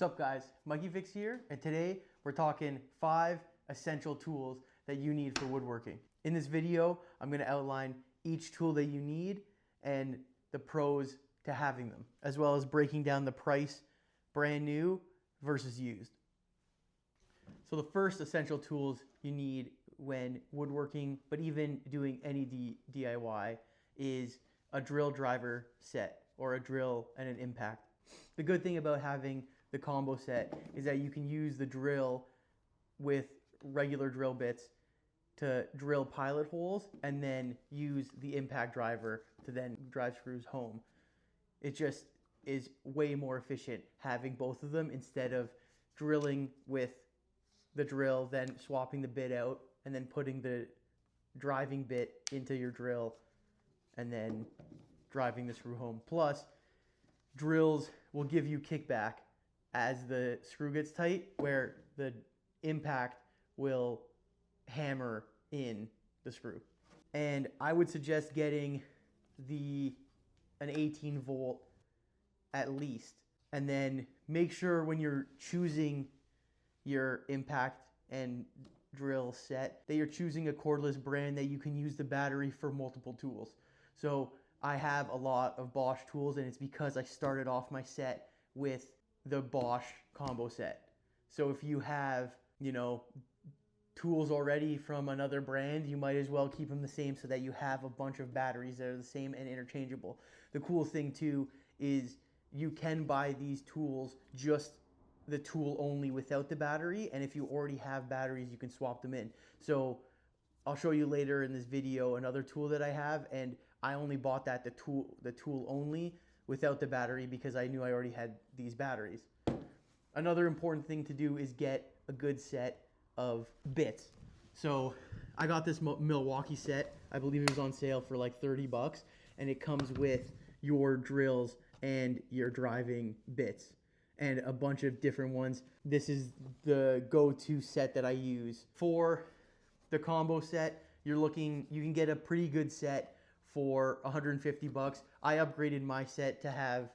What's up guys, Mikeyfix here, and today we're talking 5 essential tools that you need for woodworking. In this video, I'm going to outline each tool that you need and the pros to having them, as well as breaking down the price brand new versus used. So the first essential tools you need when woodworking, but even doing any DIY, is a drill driver set or a drill and an impact. The good thing about having the combo set is that you can use the drill with regular drill bits to drill pilot holes and then use the impact driver to then drive screws home. It just is way more efficient having both of them instead of drilling with the drill, then swapping the bit out and then putting the driving bit into your drill and then driving the screw home. Plus, drills will give you kickback as the screw gets tight, where the impact will hammer in the screw. And I would suggest getting an 18 volt at least. And then make sure when you're choosing your impact and drill set that you're choosing a cordless brand that you can use the battery for multiple tools. So I have a lot of Bosch tools, and it's because I started off my set with the Bosch combo set. So if you have, tools already from another brand, you might as well keep them the same so that you have a bunch of batteries that are the same and interchangeable. The cool thing too is you can buy these tools just the tool only without the battery, and if you already have batteries, you can swap them in. So I'll show you later in this video another tool that I have, and I only bought that the tool only without the battery because I knew I already had these batteries. Another important thing to do is get a good set of bits. So I got this Milwaukee set. I believe it was on sale for like 30 bucks, and it comes with your drills and your driving bits and a bunch of different ones. This is the go-to set that I use. For the combo set, you can get a pretty good set for 150 bucks. I upgraded my set to have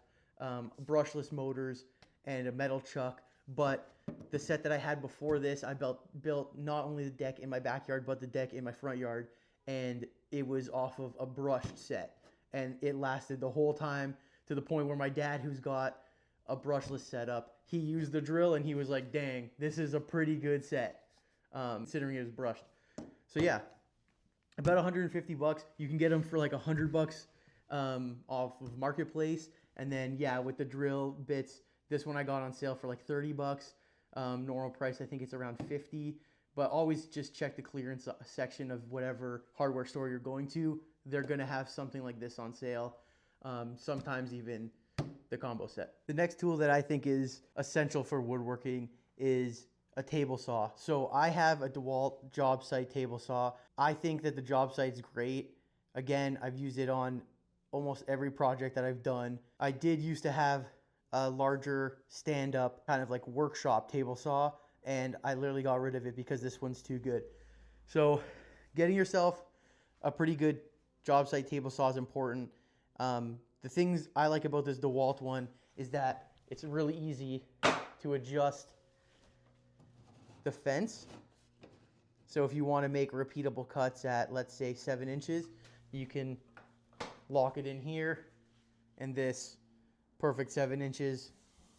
brushless motors and a metal chuck, but the set that I had before this, I built not only the deck in my backyard, but the deck in my front yard, and it was off of a brushed set, and it lasted the whole time, to the point where my dad, who's got a brushless setup, he used the drill and he was like, dang, this is a pretty good set, considering it was brushed. So yeah, about 150 bucks. You can get them for like 100 bucks off of Marketplace. And then yeah, with the drill bits, this one I got on sale for like 30 bucks. Normal price, I think it's around 50. But always just check the clearance section of whatever hardware store you're going to. They're gonna have something like this on sale. Sometimes even the combo set. The next tool that I think is essential for woodworking is a table saw. So I have a DeWalt Jobsite table saw. I think that the Jobsite's great. Again, I've used it on almost every project that I've done. I did used to have a larger stand-up kind of like workshop table saw, and I literally got rid of it because this one's too good. So getting yourself a pretty good Jobsite table saw is important. The things I like about this DeWalt one is that it's really easy to adjust the fence. So if you want to make repeatable cuts at, let's say, 7 inches, you can lock it in here and this perfect 7 inches,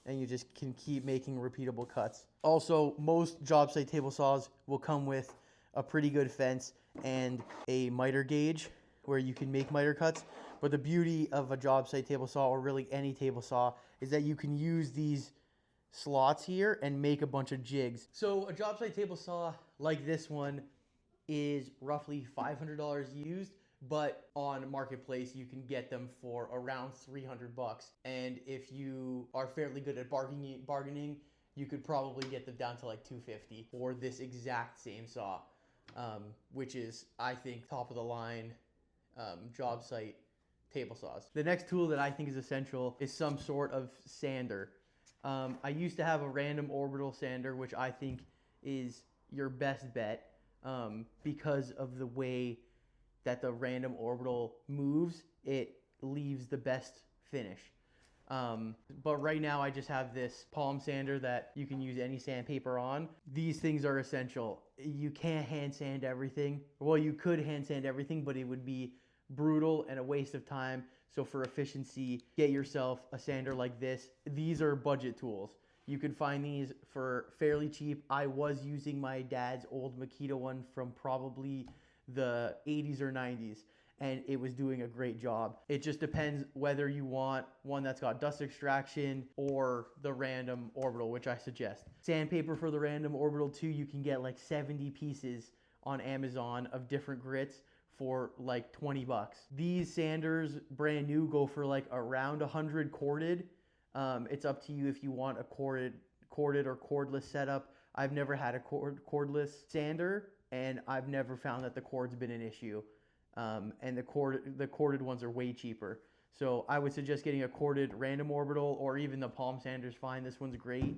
and you just can keep making repeatable cuts. Also, most Jobsite table saws will come with a pretty good fence and a miter gauge where you can make miter cuts. But the beauty of a Jobsite table saw, or really any table saw, is that you can use these slots here and make a bunch of jigs. So a Jobsite table saw like this one is roughly $500 used, but on Marketplace you can get them for around 300 bucks. And if you are fairly good at bargaining, you could probably get them down to like 250 for this exact same saw, which is, I think, top of the line Jobsite table saws. The next tool that I think is essential is some sort of sander. I used to have a random orbital sander, which I think is your best bet because of the way that the random orbital moves. It leaves the best finish. But right now I just have this palm sander that you can use any sandpaper on. These things are essential. You can't hand sand everything. Well, you could hand sand everything, but it would be brutal and a waste of time. So for efficiency, get yourself a sander like this. These are budget tools. You can find these for fairly cheap. I was using my dad's old Makita one from probably the 80s or 90s, and it was doing a great job. It just depends whether you want one that's got dust extraction or the random orbital, which I suggest. Sandpaper for the random orbital too, you can get like 70 pieces on Amazon of different grits for like 20 bucks. These sanders, brand new, go for like around 100 corded. It's up to you if you want a corded or cordless setup. I've never had a cordless sander, and I've never found that the cord's been an issue. And the corded ones are way cheaper. So I would suggest getting a corded random orbital, or even the palm sander's fine. This one's great.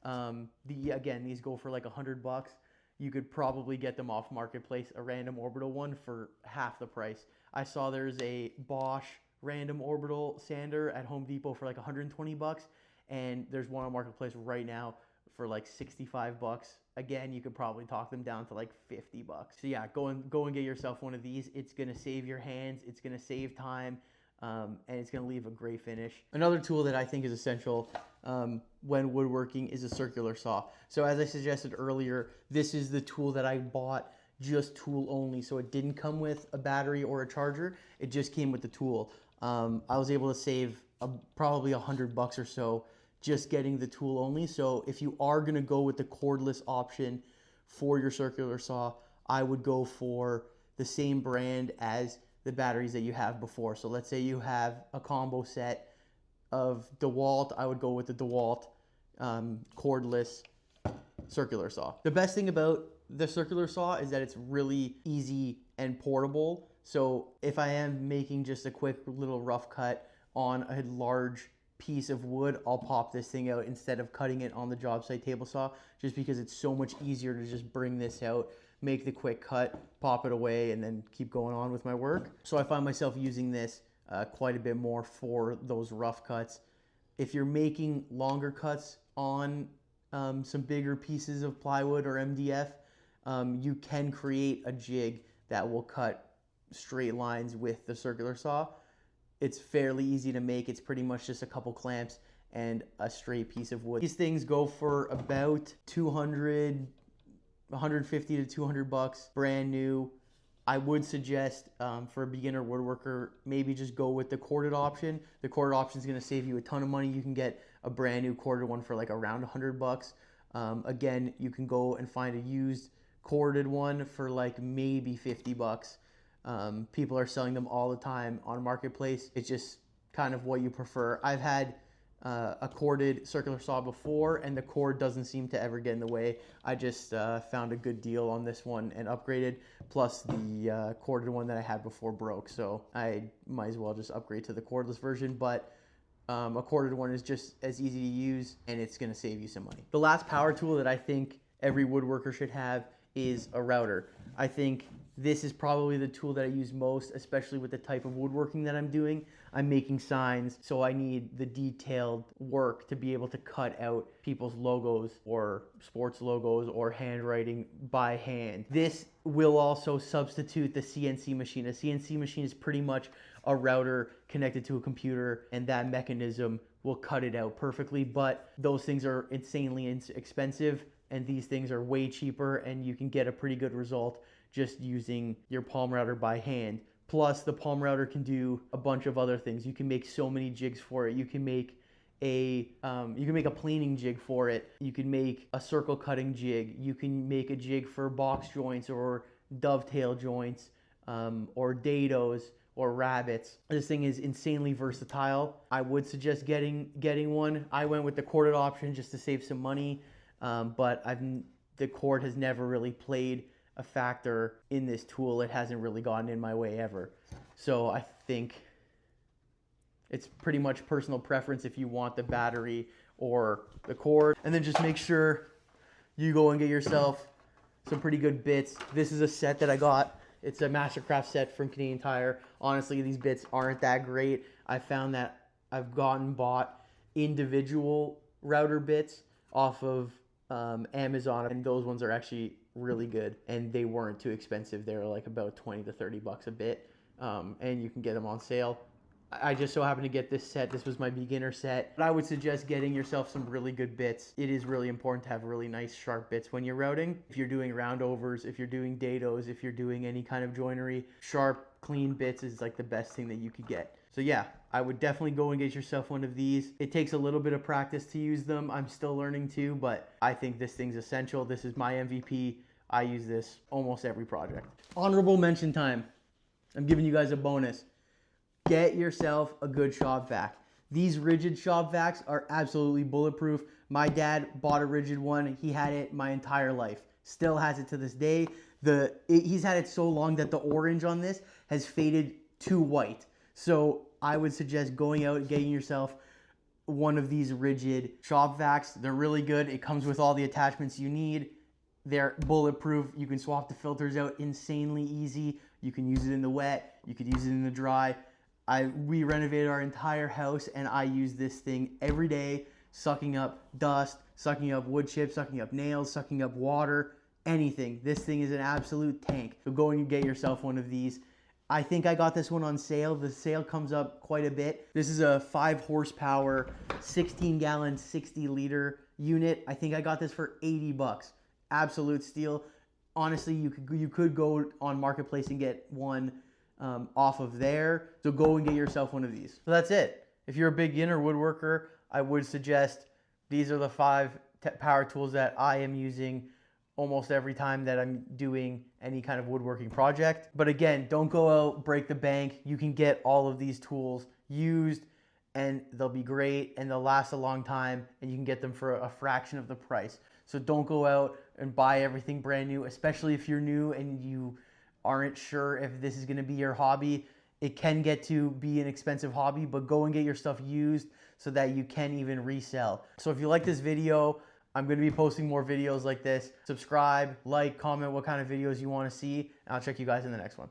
Again, these go for like 100 bucks. You could probably get them off Marketplace, a random orbital one, for half the price. I saw there's a Bosch random orbital sander at Home Depot for like 120 bucks, and there's one on Marketplace right now for like 65 bucks. Again, you could probably talk them down to like 50 bucks. So yeah, go and get yourself one of these. It's gonna save your hands, it's gonna save time, and it's gonna leave a great finish. Another tool that I think is essential when woodworking is a circular saw. So as I suggested earlier, this is the tool that I bought just tool only. So it didn't come with a battery or a charger, it just came with the tool. I was able to save probably 100 bucks or so just getting the tool only. So if you are gonna go with the cordless option for your circular saw, I would go for the same brand as the batteries that you have before. So let's say you have a combo set of DeWalt, I would go with the DeWalt cordless circular saw. The best thing about the circular saw is that it's really easy and portable. So if I am making just a quick little rough cut on a large piece of wood, I'll pop this thing out instead of cutting it on the Jobsite table saw, just because it's so much easier to just bring this out, make the quick cut, pop it away, and then keep going on with my work. So I find myself using this quite a bit more for those rough cuts. If you're making longer cuts on some bigger pieces of plywood or MDF, you can create a jig that will cut straight lines with the circular saw. It's fairly easy to make. It's pretty much just a couple clamps and a straight piece of wood. These things go for about 150 to 200 bucks, brand new. I would suggest for a beginner woodworker, maybe just go with the corded option. The corded option is going to save you a ton of money. You can get a brand new corded one for like around 100 bucks. Again, you can go and find a used corded one for like maybe 50 bucks. People are selling them all the time on Marketplace. It's just kind of what you prefer. I've had a corded circular saw before, and the cord doesn't seem to ever get in the way. I just found a good deal on this one and upgraded, plus the corded one that I had before broke, so I might as well just upgrade to the cordless version. But a corded one is just as easy to use, and it's going to save you some money. The last power tool that I think every woodworker should have is a router. I think this is probably the tool that I use most, especially with the type of woodworking that I'm doing. I'm making signs, so I need the detailed work to be able to cut out people's logos or sports logos or handwriting by hand. This will also substitute the CNC machine. A CNC machine is pretty much a router connected to a computer, and that mechanism will cut it out perfectly, but those things are insanely expensive, and these things are way cheaper, and you can get a pretty good result just using your palm router by hand. Plus, the palm router can do a bunch of other things. You can make so many jigs for it. You can make a planing jig for it. You can make a circle cutting jig. You can make a jig for box joints or dovetail joints, or dados or rabbets. This thing is insanely versatile. I would suggest getting one. I went with the corded option just to save some money, but the cord has never really played a factor in this tool. It hasn't really gotten in my way ever. So I think it's pretty much personal preference if you want the battery or the cord. And then just make sure you go and get yourself some pretty good bits. This is a set that I got. It's a Mastercraft set from Canadian Tire. Honestly, these bits aren't that great. I found that I've bought individual router bits off of Amazon, and those ones are actually really good, and they weren't too expensive. They were like about 20 to 30 bucks a bit, and you can get them on sale. I just so happened to get this set. This was my beginner set. But I would suggest getting yourself some really good bits. It is really important to have really nice sharp bits when you're routing. If you're doing roundovers, if you're doing dados, if you're doing any kind of joinery, sharp, clean bits is like the best thing that you could get. So yeah, I would definitely go and get yourself one of these. It takes a little bit of practice to use them. I'm still learning too, but I think this thing's essential. This is my MVP. I use this almost every project. Honorable mention time. I'm giving you guys a bonus. Get yourself a good shop vac. These rigid shop vacs are absolutely bulletproof. My dad bought a rigid one. He had it my entire life. Still has it to this day. He's had it so long that the orange on this has faded to white. So I would suggest going out and getting yourself one of these rigid shop vacs. They're really good. It comes with all the attachments you need. They're bulletproof. You can swap the filters out insanely easy. You can use it in the wet. You could use it in the dry. We renovated our entire house, and I use this thing every day, sucking up dust, sucking up wood chips, sucking up nails, sucking up water, anything. This thing is an absolute tank. So go and get yourself one of these. I think I got this one on sale. The sale comes up quite a bit. This is a 5 horsepower, 16 gallon, 60 liter unit. I think I got this for 80 bucks. Absolute steal. Honestly, you could go on Marketplace and get one off of there. So go and get yourself one of these. So that's it. If you're a beginner woodworker, I would suggest these are the 5 power tools that I am using almost every time that I'm doing any kind of woodworking project. But again, don't go out, break the bank. You can get all of these tools used, and they'll be great, and they'll last a long time, and you can get them for a fraction of the price. So don't go out and buy everything brand new, especially if you're new and you aren't sure if this is going to be your hobby. It can get to be an expensive hobby, but go and get your stuff used so that you can even resell. So if you like this video, I'm going to be posting more videos like this. Subscribe, like, comment what kind of videos you want to see, and I'll check you guys in the next one.